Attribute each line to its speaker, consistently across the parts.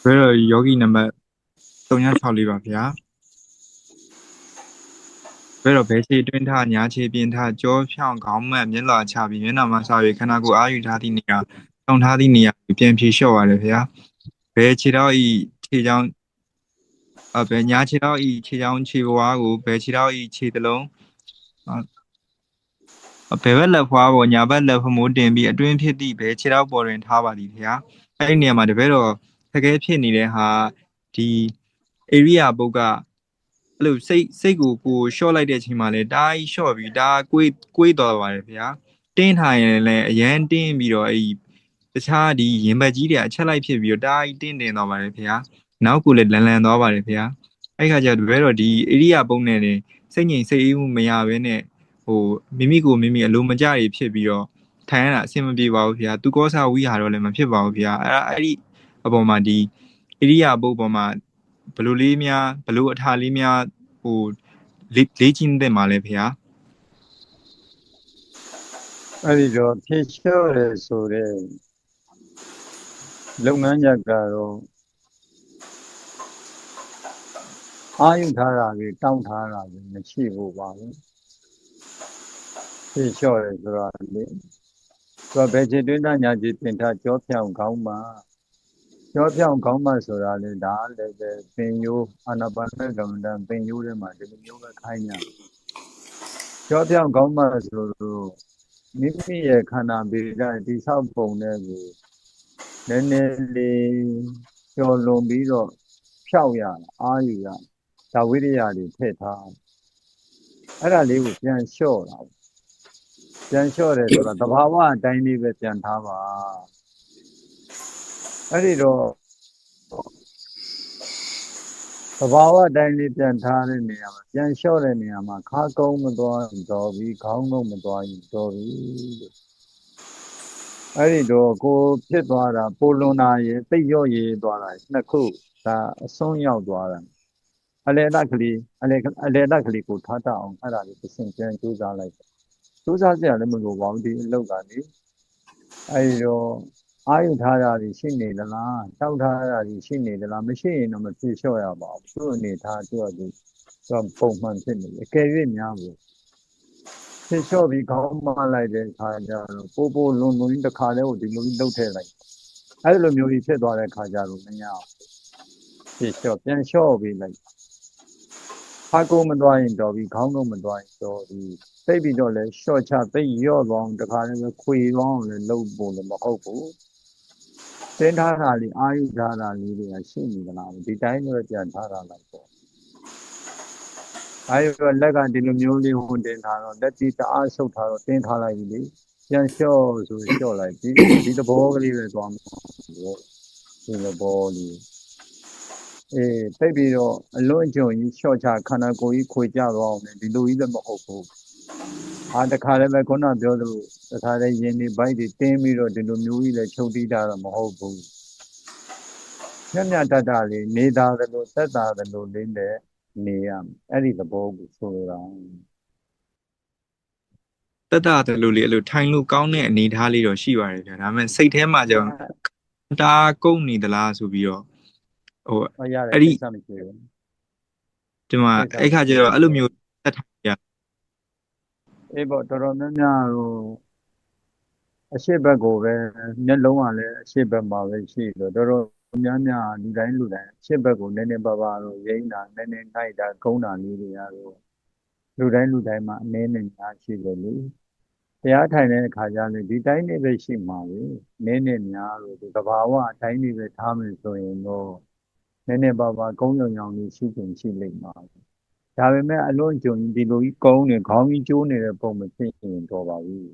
Speaker 1: ဘယ်တော့ယောဂီနံပါတ်364ပါဗျာဘယ်တော့ဘယ်ခြေတွင်းထားညာခြေပြင်ထားကြောဖြောင်းခေါင်းမက်မျက်လွှာချပြီးမျက်နှာမှာစပြီးခန္ဓာကိုယ်အာယူထားသည့်နေရာထောင်ထားသည့်နေရာပြန်ဖြေလျှော့ပါတယ်ဗျာဘယ်ခြေထောက်ဤခြေချောင်းဘယ်ညာခြေထောက်ဤခြေချောင်းခြေပွားကိုဘယ်ခြေထောက်ဤခြေသလုံးဘယ်ဘက်လက်ဖွားပေါ်ညာဘက်လက်ဖမိုးတင်ပြီးအတွင်းဖြစ်သည့်ဘယ်ခြေထောက်ပေါ်တွင်ထားပါသည်ဗျာအဲ့ဒီနေရာမှာတပည့်တော်ခက်ခဲဖြစ်နေတဲ့ဟာဒီ area ပုတ်ကအဲ့လိုစိတ်ကိုရှော့လိုက်တဲ့အချိန်မှာလဲတားကြီးရှော့ပြီးတားကွေးသွားပါတယ်ဗျာတင်းထားရင်လည်းအရန်တင်းပြီးတော့အဲ့တခြားဒီရင်ဘတ်ကြီးတွေအချက်လိုက်ဖြစ်ပြီးတော့တားကြီးတင်းတင်သွားပါတယ်ဗျာနောက်ကိုလည်းလန်သွားပါတယ်ဗျာအဲ့ခါကျတော့တပည့်တော်ဒီ area ပုတ်နဲ့နေစိတ်ငြိမ်စိတ်အေးမှုမရဘဲနဲ့ဟိုမိမိအလိုမကျတွေဖြစ်ပြီးတော့ထိုင်ရတာအဆင်မပြေပါဘူးဗျာသူကောစာဝိဟာတော့လည်းမဖြစ်ပါဘူးဗျာအဲ့ဒီအပေါ်မှာဒီ area ပုတ်ပေါ်မှာဘလို့လေးများဘလို့အထာလေးများဟိုလေးချင်းတဲ့မှာလဲဗျာ
Speaker 2: အဲ့ဒီတော့ဖြေလျှော့ရဲဆိုတဲ့လုပ်ငန်းချက်ကတော့အာယုထားတာကြီးတောင်းထားတာကြီးမရှိဘူးပါဘူးဖြေလျှော့ရဲဆိုတာလေသူကဘယ်ခြေတွင်းသားညာခြေပြင်ထားကြောဖြောင်းခေါင်းမှာကြောဖြောင်းခေါင်းမှာဆိုတာလေဒါလည်းပဲပင်ယိုးအာနာပါနကမ္မဋ္ဌာန်းပင်ယိုးထဲမှာဒီလိုမျိုးပဲခိုင်းရကြောဖြောင်းခေါင်းမှာဆိုလို့မိမိရဲ့ခန္ဓာဗေဒတိဆောက်ပုံနဲ့ကိုနည်းနည်းလေးကျော်လွန်ပြီးတော့ဖြောက်ရအာယူရဒါဝိရိယတွေထည့်ထားအဲ့ဒါလေးကိုပြန်လျှော့တာပြန်လျှော့တယ်ဆိုတာသဘာဝအတိုင်းလေးပဲပြန်ထားပါအဲ့ဒီတော့သဘာဝအတိုင်းလေးပြန်ထားတဲ့နေရာမှာပြန်လျှော့တဲ့နေရာမှာခါကုန်းမသွားတော့ပြီးခေါင်းလုံးမသွားရင်တော့ပြီးအဲ့ဒီတော့ကိုဖြစ်သွားတာပိုလွန်တာရေသိရော့ရေသွားတာနှစ်ခုဒါအဆုံးရောက်သွားတာအလေတကလေးအလေတကလေးကိုထားတတ်အောင်အဲ့ဒါလေးတစ်ဆင့်ပြန်ကြိုးစားလိုက်ကြိုးစားစရာလည်းမလိုပါဘူးဒီအလုပ်ကလေအဲ့ဒီတော့အာယုထားတာရှိနေသလားတောက်ထားတာရှိနေသလားမရှိရင်တော့မပြေလျှော့ရပါဘူးသူ့အနေထားသူ့ပုံမှန်ဖြစ်နေတယ်အကယ်၍များဘူးပြေလျှော့ပြီးခေါင်းမလိုက်တဲ့အခါကျတော့ပိုလွန်တခါတည်းကိုဒီလိုကြီးလှုပ်ထည့်လိုက်အဲ့လိုမျိုးကြီးဖြစ်သွားတဲ့အခါကျတော့မရအောင်ပြေလျှော့ပြန်လျှော့ပြီးလိုက်ခါကုန်းမသွားရင်တော့ပြီးခေါင်းတော့မသွားရင်တော့ဒီသိပြီးတော့လဲရှော့ချသိရော့သွားအောင်တခါတည်းပဲခွေသွားအောင်လဲလှုပ်ဖို့လည်းမဟုတ်ဘူးတင်းထားတာလေးအာယုထားတာလေးတွေကရှိနေသလားဒီတိုင်းတော့ပြန်ထားတာလိုက်ပေါ့အာယုလက်ကဒီလိုမျိုးလေးဟိုတင်ထားတော့လက်တီတအားဆုပ်ထားတော့တင်းထားလိုက်ပြီလေပြန်လျှော့ဆိုလျှော့လိုက်ဒီသဘောကလေးပဲသွားမှာဒီသဘောလေးသိပြီးတော့အလွန်အကျွံကြီးလျှော့ချခန္ဓာကိုယ်ကြီးခွေကြသွားအောင်လေဒီလိုကြီးလည်းမဟုတ်ဘူးတခါလည်းပဲခုနပြောသလိုတခါလည်းယင်နေဘိုက်တွေတင်းပြီးတော့ဒီလိုမျိုးကြီးလည်းချုပ်တီးတာတော့မဟုတ်ဘူးမြတ်တတလေးနေသားသလိုသက်သာသလိုလေးနဲ့နေရအဲ့ဒီသဘောကိုဆိုလိုတာ
Speaker 1: တက်တာတယ်လို့လေအဲ့လိုထိုင်လို့ကောင်းတဲ့အနေအထားလေးတော့ရှိပါတယ်ဗျာဒါပေမဲ့စိတ်ထဲမှာကျတော့တာကုန်နေသလားဆိုပြီးတော့ဟို
Speaker 2: အဲ့ဒီ
Speaker 1: ဒီမှာအဲ့ခါကျတော့အဲ့လိုမျိုးတက်ထိုင်ရ
Speaker 2: ပေါ့တော်တော်များများဟိုအရှိတ်ဘက်ကိုပဲမျက်လုံးကလည်းအရှိတ်ဘက်မှာပဲရှိတော့တော်တော်များများလူတိုင်းအရှိတ်ဘက်ကိုနည်းနည်းပါးပါးတော့ရိမ့်တာနည်းနည်းနိုင်တာကုန်းတာလေးတွေကတော့လူတိုင်းမှာအနည်းနဲ့များရှိတယ်လေတရားထိုင်တဲ့အခါကျရင်ဒီတိုင်းနေပဲရှိမှာပဲနည်းနည်းများလို့ဒီသဘာဝအတိုင်းနေပဲထားမယ်ဆိုရင်တော့နည်းနည်းပါးပါးကုန်းညောင်လေးရှိလိမ့်မှာဒါပေမဲ့အလွန်ကြုံဒီလိုကြီးကုန်းနေခေါင်းကြီးကျိုးနေတဲ့ပုံမဖြစ်ရင်တော့ပါဘူး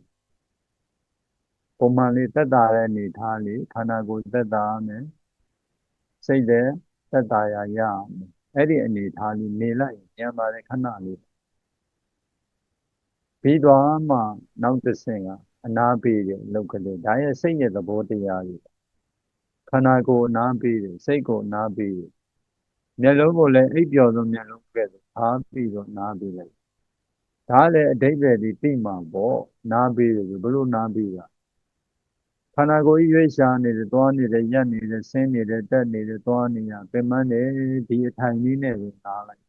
Speaker 2: ပုံမှန်လေးသက်သာတဲ့အနေထားလေးခန္ဓာကိုယ်သက်သာမယ်စိတ်လည်းသက်သာရမယ်အဲ့ဒီအနေထားလေးနေလိုက်ပြန်ပါတယ်ခဏလေးပြီးသွားမှနောက်တစ်ဆင့်ကအနာပေးတယ်လောက်ကလေးဒါရဲ့စိတ်ရဲ့သဘောတရားကြီးခန္ဓာကိုယ်အနာပေးတယ်စိတ်ကိုအနာပေးတယ်မျက်လုံးကိုလည်းအိပ်ပျော်ဆုံးမျက်လုံးကဲ့သို့အားပြီးတော့နားပေးလိုက်ဒါလည်းအဓိပ္ပာယ်ဒီသိမှာပေါ့နားပေးတယ်ဘယ်လိုနားပေးတာ ခန္ဓာကိုယ်ကြီးရွေးရှာနေတယ်သွားနေတယ်ရက်နေတယ်ဆင်းနေတယ်တက်နေတယ်သွားနေရပင်မနေဒီအထိုင်လေးနဲ့ပဲနားလိုက်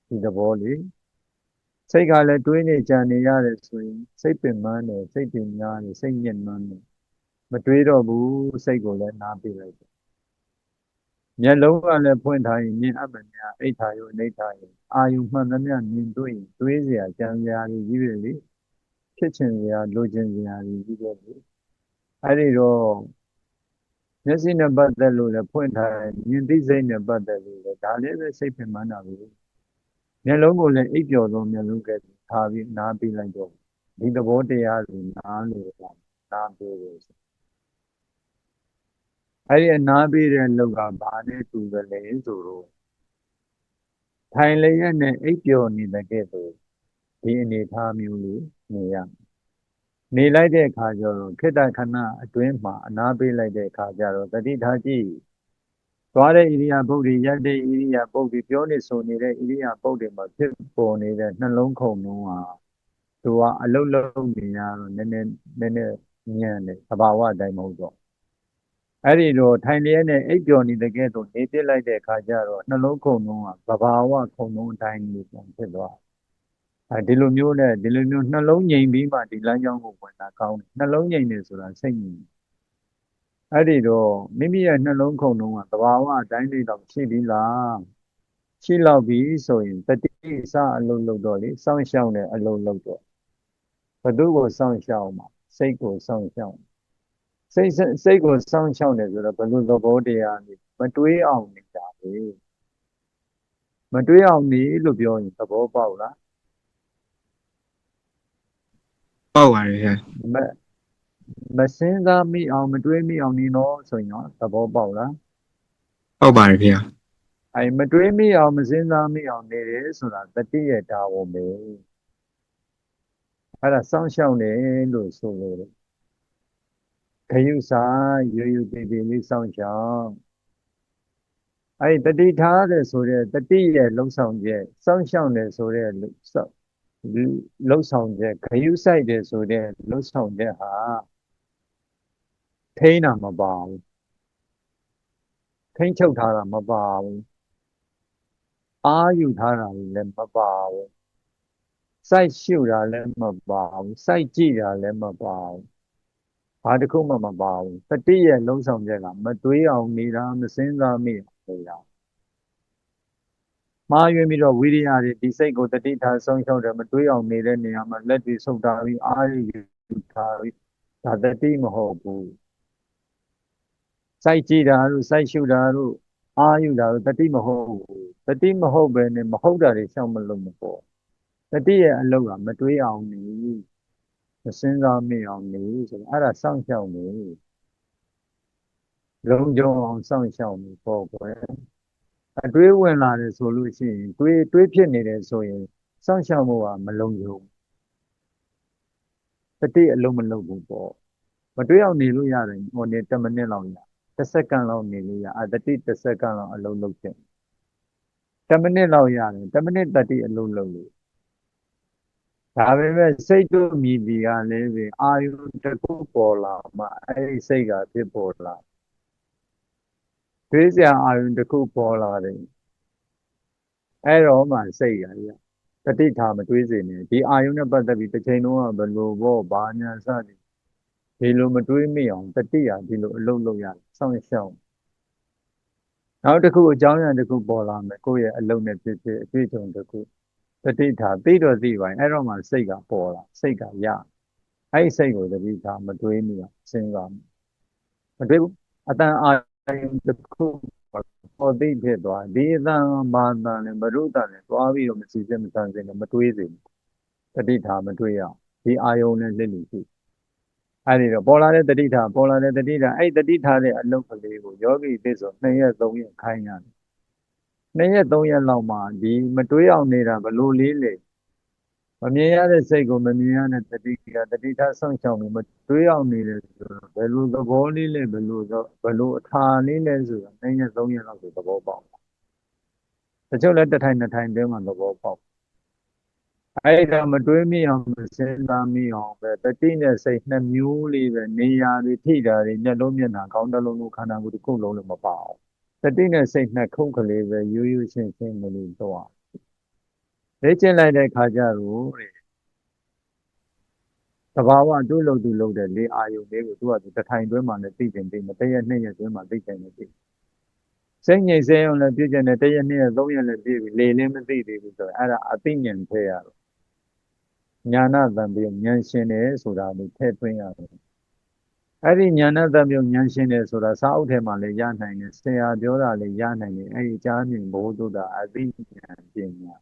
Speaker 2: ဒီသဘောလေးစိတ်ကလည်းတွေးနေကြံနေရတယ်ဆိုရင်စိတ်ပင်မတယ်စိတ်ပင်များတယ်စိတ်ညစ်နွမ်းတယ်မတွေးတော့ဘူးစိတ်ကိုလည်းနားပြလိုက်တယ်မျက်လုံးကလည်းဖွင့်ထားရင်မြင်အပ်မများအိဋ္ဌာယုအိဋ္ဌာယုအာယုမှန်သမျှမြင်တွေ့ရင်တွေးเสียကြံစရာကြီးပဲလေဖြစ်ချင်စရာလိုချင်စရာကြီးပဲလေအဲ့ဒီတော့မျက်စိနဲ့ပတ်သက်လို့လည်းဖွင့်ထားတယ်မြင်သိစိတ်နဲ့ပတ်သက်လို့လည်းဒါလည်းပဲစိတ်ပင်မနာဘူးမျက်လုံးကိုလည်းအိပ်ပျော်သောမျက်လုံးကဲထားပြီးနားပြီးလိုက်တော့ဒီသဘောတရားကိုနားလို့နားပြီးတယ်အဲ့ဒီနားပြီးတဲ့လောက်ကဘာနဲ့တူတယ်လဲဆိုတော့ထိုင်လျက်နဲ့အိပ်ပျော်နေတဲ့ကဲ့သို့ဒီအနေထားမျိုးလေးနေရနေလိုက်တဲ့အခါကျတော့ခေတ္တခဏအတွင်းမှာအနားပေးလိုက်တဲ့အခါကျတော့တတိထားကြည့်သွားတဲ့ဣရိယာပုတ်တွေရက်တဲ့ဣရိယာပုတ်တွေပြောနေဆိုနေတဲ့ဣရိယာပုတ်တွေမှာဖြစ်ပေါ်နေတဲ့နှလုံးခုန်လုံးဟာသူကအလုတ်လုံးနေရတော့နည်းနည်းညံ့တယ်သဘာဝအတိုင်းမဟုတ်တော့အဲ့ဒီတော့ထိုင်လျက်နဲ့အိပ်ပျော်နေတဲ့ကဲ့သို့နေပြလိုက်တဲ့အခါကျတော့နှလုံးခုန်လုံးကသဘာဝခုန်လုံးအတိုင်းကြီးပြန်ဖြစ်သွားဒီလိုမျိုးနဲ့ဒီလိုမျိုးနှလုံးငြိမ်ပြီးမှဒီလမ်းကြောင်းကိုဝင်တာကောင်းတယ်နှလုံးငြိမ်နေဆိုတာစိတ်ငြိမ်အဲ့ဒီတော့မိမိရဲ့နှလုံးခုန်လုံးကသဘာဝအတိုင်းလေးတော့ရှိပြီလားရှိလောက်ပြီဆိုရင်တတိစအလုံးလုံးတော့လေစောင့်ရှောက်တဲ့အလုံးလုံးတော့ဘသူကိုစောင့်ရှောက်မှာစိတ်ကိုစောင့်ရှောက်စိတ်ကိုစောင့်ရှောက်တယ်ဆိုတော့ဘယ်လိုသဘောတရားလဲမတွေးအောင်နေတာလေမတွေးအောင်နေလို့ပြောရင်သဘောပေါက်လား
Speaker 1: ပေါက်ပါတယ်ဗျာ
Speaker 2: မစင်းစားမိအောင်မတွေးမိအောင်နေတော့ဆိုရင်ရောသဘောပေါက်လား
Speaker 1: ပေါက်ပါတယ်ဗျာ
Speaker 2: မတွေးမိအောင်မစင်းစားမိအောင်နေတယ်ဆိုတာတတိယတာဝန်ပဲအဲ့ဒါစောင့်ရှောက်နေလို့ဆိုလို့ခရုစာရိုးရိုးတည်တည်လေးစောင့်ရှောက်အဲ့တတိထားတဲ့ဆိုတဲ့တတိရဲ့လှုပ်ဆောင်ချက်စောင့်ရှောက်နေဆိုတဲ့လှုပ်ဆောင်ချက်ခရုစိုက်တယ်ဆိုတဲ့လှုပ်ဆောင်ချက်ဟာထိန်းတာမပါဘူးထိန်းချုပ်ထားတာမပါဘူးအာယူထားတာလည်းမပါဘူးစိုက်ရှုတာလည်းမပါဘူးစိုက်ကြည့်တာလည်းမပါဘူးဘာတစ်ခုမှမပါဘူးတတိရဲ့လှုပ်ဆောင်ချက်ကမတွေးအောင်နေတာမစင်းစားမိနေတာမှားယွင်းပြီးတော့ဝိရိယတွေဒီစိတ်ကိုတတိထားဆုံးရှုံးတယ်မတွေးအောင်နေတဲ့နေရာမှာလက်တွေဆုပ်တာပြီးအာယူထားပြီးဒါတတိမဟုတ်ဘူးစိုက်ကြည့်တာတို့စိုက်ရှုတာတို့အာယူတာတို့တတိမဟုတ်ဘူးတတိမဟုတ်ပဲနဲ့မဟုတ်တာတွေရှောင်မလို့မပေါ်တတိရဲ့အလုပ်ကမတွေးအောင်နေမစင်းစားမိအောင်နေဆိုတော့အဲ့ဒါစောင့်ရှောက်နေလုံခြုံအောင်စောင့်ရှောက်နေပေါ့ကွယ်အတွေးဝင်လာတယ်ဆိုလို့ရှိရင်တွေးဖြစ်နေတယ်ဆိုရင်စောင့်ရှောက်မှုကမလုံခြုံတတိအလုံးမလုံးဘူးပေါ့မတွေးအောင်နေလို့ရတယ်ဟိုနေ10မိနစ်လောက်ရ10စက္ကန့်လောက်နေလို့ရတတိ10စက္ကန့်လောက်အလုံးလုံးဖြစ်10မိနစ်လောက်ရတယ်10မိနစ်တတိအလုံးလုံးလို့ဒါပေမဲ့စိတ်တို့မြည်ဒီကလည်းပဲအာယုတစ်ခုပေါ်လာမှအဲ့ဒီစိတ်ကဖြစ်ပေါ်လာတွေးစရာအာယုတစ်ခုပေါ်လာတယ်အဲ့တော့မှစိတ်ရတတိထားမတွေးစေနဲ့ဒီအာယုနဲ့ပတ်သက်ပြီးတစ်ချိန်လုံးကဘယ်လိုပေါ့ဘာညာစသည်ဒီလိုမတွေးမိအောင်တတိယဒီလိုအလုပ်လုပ်ရတယ်စောင့်ရှောက်နောက်တစ်ခုအကြောင်းအရာတစ်ခုပေါ်လာမယ်ကိုယ့်ရဲ့အလုပ်နဲ့ဖြစ်ဖြစ်အတွေ့အကြုံတစ်ခုတတိထားသိတော့သိပါရင်အဲ့တော့မှစိတ်ကပေါ်လာစိတ်ကရအဲ့ဒီစိတ်ကိုတတိထားမတွေးမိအောင်စဉ်းစားမတွေးဘူးအတန်အာယုတစ်ခုပေါ်သိဖြစ်သွားဒီအတန်မာတန်နဲ့မရုတန်နဲ့သွားပြီးတော့မစီစစ်မဆန်းစင်နဲ့မတွေးစေဘူးတတိထားမတွေးရအောင်ဒီအာယုနဲ့လက်လူရှိအဲ့ဒီတော့ပေါ်လာတဲ့တတိထားပေါ်လာတဲ့တတိထားအဲ့တတိထားတဲ့အလုပ်ကလေးကိုယောဂီသစ်ဆို2ရက်3ရက်ခိုင်းရတယ်2ရက်3ရက်လောက်မှဒီမတွေးအောင်နေတာဘလို့လေးလေမမြင်ရတဲ့စိတ်ကိုမမြင်ရတဲ့တတိထားဆောင်ရှောက်ပြီးမတွေးအောင်နေတယ်ဆိုတော့ဘယ်လိုသဘောလေးလဲဘယ်လိုအထာလေးလဲဆိုတော့2ရက်3ရက်လောက်ဆိုသဘောပေါက်တချို့လည်းတစ်ထိုင်နှစ်ထိုင်တွင်းမှာသဘောပေါက် အဲ့ဒါမတွေးမိအောင်မစဉ်းစားမိအောင်ပဲတတိနဲ့စိတ်နှစ်မျိုးလေးပဲနေရာတွေထိတာတွေမျက်လုံးမျက်နှာခေါင်းတစ်လုံးလုံးခန္ဓာကိုယ်တစ်ခုလုံးလည်းမပါအောင်တတိနဲ့စိတ်နှစ်ခုကလေးပဲရိုးရိုးရှင်းရှင်းလေးတော့လေ့ကျင့်လိုက်တဲ့ခါကျတော့တဘာဝသူ့လို့သူလုပ်တဲ့လေအာယုံလေးကိုသူကသူတစ်ထိုင်တွင်းမှာလည်းသိတယ်သိမတရက်နှစ်ရက်တွင်းမှာသိတယ်မသိစိတ်ငြိမ်စေအောင်လည်းပြည့်ကျင်တယ်တရက်နှစ်ရက်သုံးရက်လည်းပြည့်ပြီလေလည်းမသိသေးဘူးဆိုတော့အဲ့ဒါအသိဉာဏ်ထဲရတော့ညာနာတံပြုံဉာဏ်ရှင်တယ်ဆိုတာကိုထည့်သွင်းရတယ်အဲ့ဒီညာနာတံပြုံဉာဏ်ရှင်တယ်ဆိုတာစာအုပ်ထဲမှာလည်းရနိုင်တယ်ဆရာပြောတာလည်းရနိုင်တယ်အဲ့ဒီကြားမြင်ဘုဒ္ဓတာအသိဉာဏ်ပညာ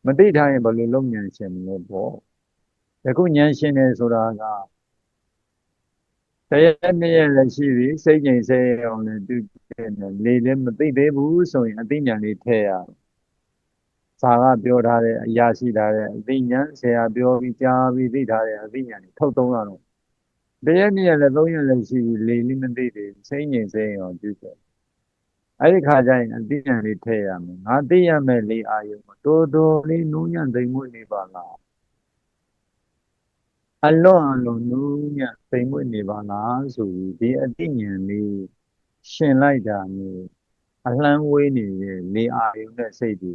Speaker 2: မသိထားရင်ဘယ်လိုလုပ်ဉာဏ်ရှင်မလဲပေါ့ယခုဉာဏ်ရှင်တယ်ဆိုတာကတရက်နှစ်ရက်လည်းရှိပြီစိတ်ငြိမ်စေအောင်လည်းသူလေလည်းမသိသေးဘူးဆိုရင်အသိဉာဏ်လေးထည့်ရစာကပြောထားတဲ့အရာရှိထားတဲ့အသိဉာဏ်ဆရာပြောပြီးကြားပြီးသိထားတဲ့အသိဉာဏ်တွေထုတ်သုံးရတော့တရက်နှစ်ရက်လည်းသုံးရက်လည်းရှိပြီလေလည်းမသိသေးဘူးစိတ်ငြိမ်စေအောင်ပြုတယ်အဲ့ဒီခါကျရင်အသိဉာဏ်လေးထည့်ရမယ်ငါသိရမယ်လေအာယုံတော်တော်လေးနူးညံ့သိမ်မွေ့နေပါလားအလွန်နူးညံ့သိမ်မွေ့နေပါလားဆိုပြီးဒီအသိဉာဏ်လေးရှင်လိုက်တာမျိုးအလှမ်းဝေးနေတဲ့လေအာယုံနဲ့စိတ်တွေ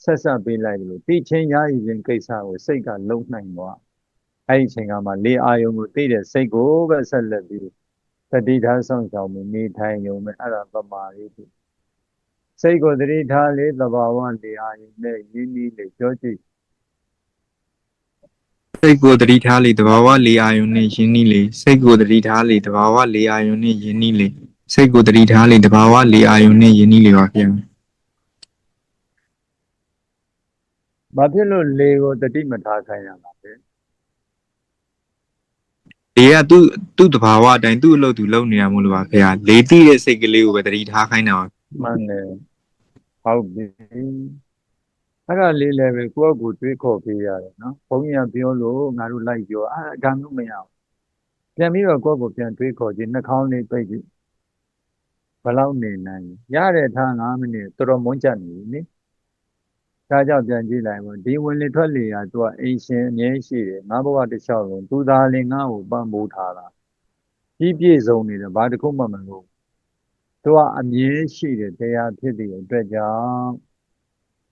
Speaker 2: ဆက်ဆက်ပေးလိုက်လို့သိချင်းရည်ရင်ကိစ္စကိုစိတ်ကလုံနိုင်သွားအဲ့ဒီအချိန်ကမှလေအာယုံကိုသိတဲ့စိတ်ကိုပဲဆက်လက်ပြီးတတိထားဆောင်ဆောင်ပြီးနေထိုင်ရုံပဲအဲ့ဒါပမာလေးစိတ်ကိုတတိထားလေသဘာဝလေအာယုံနဲ့ရင်းနှီးလေကြောကြည့်
Speaker 1: စိတ်ကိုတတိထားလေတဘာဝလေအာယုန်နဲ့ယဉ်နီးလေစိတ်ကိုတတိထားလေတဘာဝလေအာယုန်နဲ့ယဉ်နီးလေစိတ်ကိုတတိထားလေတဘာဝလေအာယုန်နဲ့ယဉ်နီးလေပါဗျာ
Speaker 2: ဘာဖြစ်လို့လေကိုတတိမထားခိုင်းရမှာလဲ
Speaker 1: လေကသူ့တဘာဝအတိုင်းသူ့အလုပ်သူလုပ်နေတာမို့လို့ပါဗျာလေတိတဲ့စိတ်ကလေးကိုပဲတတိထားခိုင်းတာပါ
Speaker 2: မှန်တယ်ဟုတ်ပြီအဲ့ဒါလေးလည်းပဲကိုယ့်ကိုယ်တွေးခေါ်ပေးရတယ်နော်ဘုန်းကြီးကပြောလို့ငါတို့လိုက်ပြောအဲ့ဒါမျိုးမရဘူးပြန်ပြီးတော့ကိုယ့်ကိုယ်ပြန်တွေးခေါ်ကြည့်နှာခေါင်းလေးပိတ်ကြည့်ဘယ်လောက်နေနိုင်ရတဲ့ထား9မိနစ်တော်တော်မွန်းကြနေပြီနိဒါကြောင့်ပြန်ကြည့်လိုက်ပေါ့ဒီဝင်လေထွက်လေကသူကအိမ်ရှင်အမြဲရှိတယ်ငါဘဝတစ်လျှောက်လုံးသူသားလေးငါ့ကိုပံ့ပိုးထားတာကြီးပြည့်စုံနေတယ်ဘာတစ်ခုမှမလို့သူကအမြဲရှိတယ်တရားဖြစ်တဲ့အတွက်ကြောင့်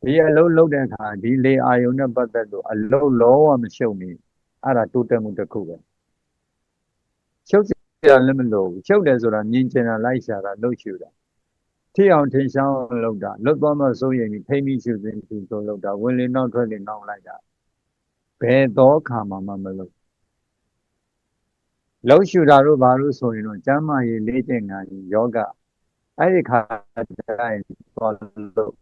Speaker 2: ဒီအလုံးလုံးတဲ့အခါဒီလေအာယုံနဲ့ပတ်သက်လို့အလုံးလုံးဝမရှုပ်နေအဲ့ဒါတိုးတက်မှုတစ်ခုပဲရှုပ်စရာလည်းမလိုဘူးရှုပ်တယ်ဆိုတာမြင်ကျင်တာလိုက်ရှာတာလှုပ်ရှူတာထိအောင်ထင်ရှားအောင်လုပ်တာလွတ်သွားမှစိုးရိမ်ပြီးထိမ့်ပြီးရှုသိသူဆိုလုပ်တာဝင်လေနောက်ထွက်လေနောက်လိုက်တာဘယ်တော့ခါမှမလုပ်လှုပ်ရှူတာတို့ဘာလို့ဆိုရင်တော့ကျမ်းမာရေးလေ့ကျင့်ငါကြီးယောဂအဲ့ဒီခါတိုင်းသွားလို့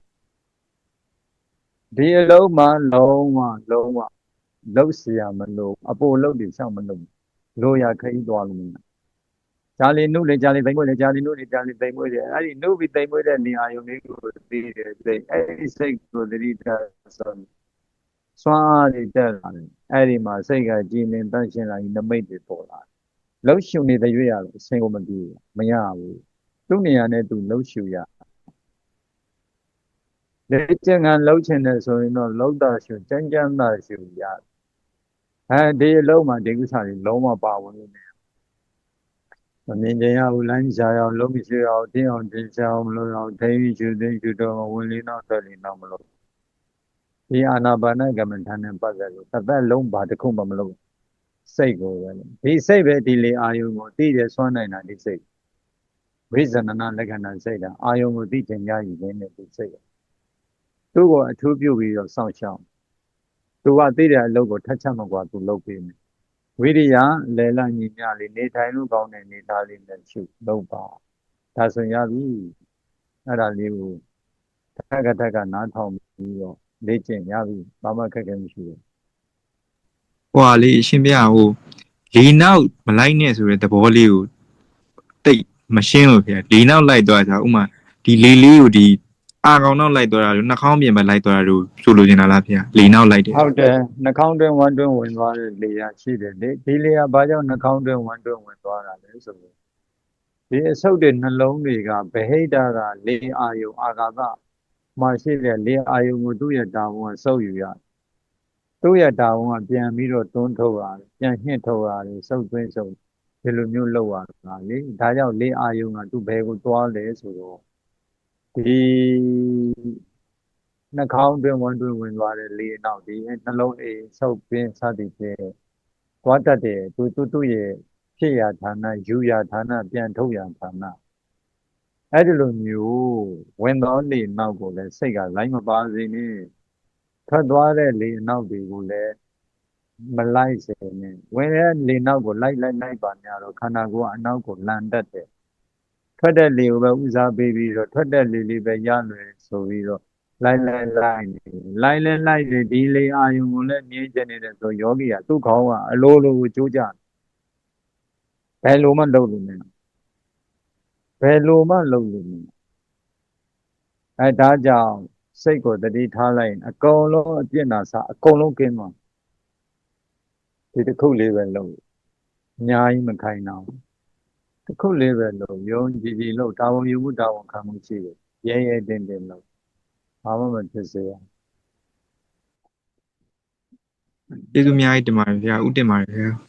Speaker 2: ဒီအလုံးမှလုံးဝလှုပ်เสียမလို့အပေါ်လှုပ်တွေရှောက်မလို့လိုရခရီးသွားလို့မရဂျာလီနုလေဂျာလီသိမ့်မွေးလေဂျာလီနုလေဂျာလီသိမ့်မွေးလေအဲ့ဒီနုပြီးသိမ့်မွေးတဲ့နေရာယုံလေးကိုသိတယ်စိတ်အဲ့ဒီစိတ်ကိုသတိထားဆိုစွမ်းအားတွေတက်လာတယ်အဲ့ဒီမှာစိတ်ကကြည်လင်တန့်ရှင်းလာပြီးနမိတ်တွေပေါ်လာလှုပ်ရှုနေတဲ့ရွေးရလို့အစင်ကိုမပြေဘူးမရဘူးသူ့နေရာနဲ့သူလှုပ်ရှုရလေ့ကျင့်ခံလှုပ်ချင်တယ်ဆိုရင်တော့လှုပ်တာရှုကြမ်းကြမ်းတာရှုရဒီအလုံးမှာဒီဥစ္စာတွေလုံးဝပါဝင်နေမမြင်ကြရဘူးလမ်းရှာရအောင်လုံးမရှိရအောင်တင်းအောင်တင်းချအောင်မလို့အောင်ထိန်းရှုသိရှုတော့ဝင်လေးနောက်ထွက်လေးနောက်မလို့ဒီအာနာပါနကမ္မထာနဲ့ပတ်သက်လို့တစ်သက်လုံးဘာတစ်ခုမှမလုပ်စိတ်ကိုပဲဒီစိတ်ပဲဒီလေအာယုံကိုသိတယ်စွမ်းနိုင်တာဒီစိတ်ဝိဇ္ဇနနာလက္ခဏာစိတ်တာအာယုံကိုသိချင်ကြရည်နေတဲ့ဒီစိတ်သူ့ကိုအထူးပြုပြီးတော့စောင့်ရှောက်သူကသိတဲ့အလုပ်ကိုထက်ချက်မကွာသူလုပ်ပေးမယ်ဝိရိယလဲလညီမြလေးနေထိုင်လို့ကောင်းတဲ့နေသားလေးနဲ့ရှုလုပ်ပါဒါဆိုရပြီအဲ့ဒါလေးကိုထက်ကနားထောင်ပြီးတော့လေ့ကျင့်ရပြီဘာမှခက်ခဲမရှိဘူး
Speaker 1: ဟွာလေးအရှင်ပြဟိုလေနောက်မလိုက်နဲ့ဆိုတဲ့သဘောလေးကိုတိတ်မရှင်းလို့ဗျာလေနောက်လိုက်သွားတာဥမာဒီလေလေးကိုဒီအာကောင်နောက်လိုက်သွားတာလို့နှာခေါင်းပြင်ပဲလိုက်သွားတာလို့ဆိုလိုချင်တာလားဗျာလေနောက်လိုက်တယ်
Speaker 2: ဟုတ်တယ်နှာခေါင်းတွင်းဝမ်းတွင်းဝင်သွားတဲ့လေယာရှိတယ်လေဒီလေယာဘာကြောင့်နှာခေါင်းတွင်းဝမ်းတွင်းဝင်သွားတာလဲဆိုတော့ဒီအဆုတ်တွေနှလုံးတွေကဗဟိတကလေအာယုံအာဃာတမှာရှိတဲ့လေအာယုံကိုသူ့ရဲ့တာဝန်ဆုပ်ယူရ သူ့ရဲ့တာဝန်ကပြန်ပြီးတော့တွန်းထုတ်ရတယ်ပြန်ညှင့်ထုတ်ရတယ်စုပ်သွင်းစုပ်ဒီလိုမျိုးလုပ်ရတာလေဒါကြောင့်လေအာယုံကသူ့ဘယ်ကိုသွားလဲဆိုတော့ဒီနှာခေါင်းတွင်ဝင်သွားတဲ့လေအနောက်ဒီနှလုံးအိမ်ဆုပ်ပင်းစသည်ဖြင့်သွားတတ်တယ်သူ့ရဲ့ဖြစ်ရာဌာနယူရာဌာနပြန်ထုတ်ရာဌာနအဲ့ဒီလိုမျိုးဝင်တော်လေနောက်ကိုလည်းစိတ်ကလိုက်မပါစေနဲ့ထွက်သွားတဲ့လေအနောက်တွေကိုလည်းမလိုက်စေနဲ့ဝင်တဲ့လေနောက်ကိုလိုက်ပါများတော့ခန္ဓာကိုယ်ကအနောက်ကိုလန်တတ်တယ်ထွက်တဲ့လေကိုပဲဦးစားပေးပြီးတော့ထွက်တဲ့လေလေးပဲရလွယ်ဆိုပြီးတော့လိုက်နေဒီလေအာယုံကိုလည်းမြင်ကျင်နေတယ်ဆိုယောဂီကသူ့ခေါင်းကအလိုလိုကိုကြိုးကြဘယ်လိုမှလုပ်လို့မရဘယ်လိုမှလုပ်လို့မရဒါကြောင့်စိတ်ကိုတတိထားလိုက်ရင်အကုန်လုံးအပြစ်နာစအကုန်လုံးကင်းသွားဒီတစ်ခုလေးပဲလုပ်အများကြီးမခိုင်းတော့တစ်ခုလေးပဲလုပ်ယုံကြည်လုပ်တာဝန်ယူမှုတာဝန်ခံမှုရှိတယ်ရဲတင်းလုပ်ဘာမှမဖြစ်စေရ
Speaker 1: ကျေးဇူးအများကြီးတင်ပါတယ်ဗျာဥတင်ပါတယ်ဗျာ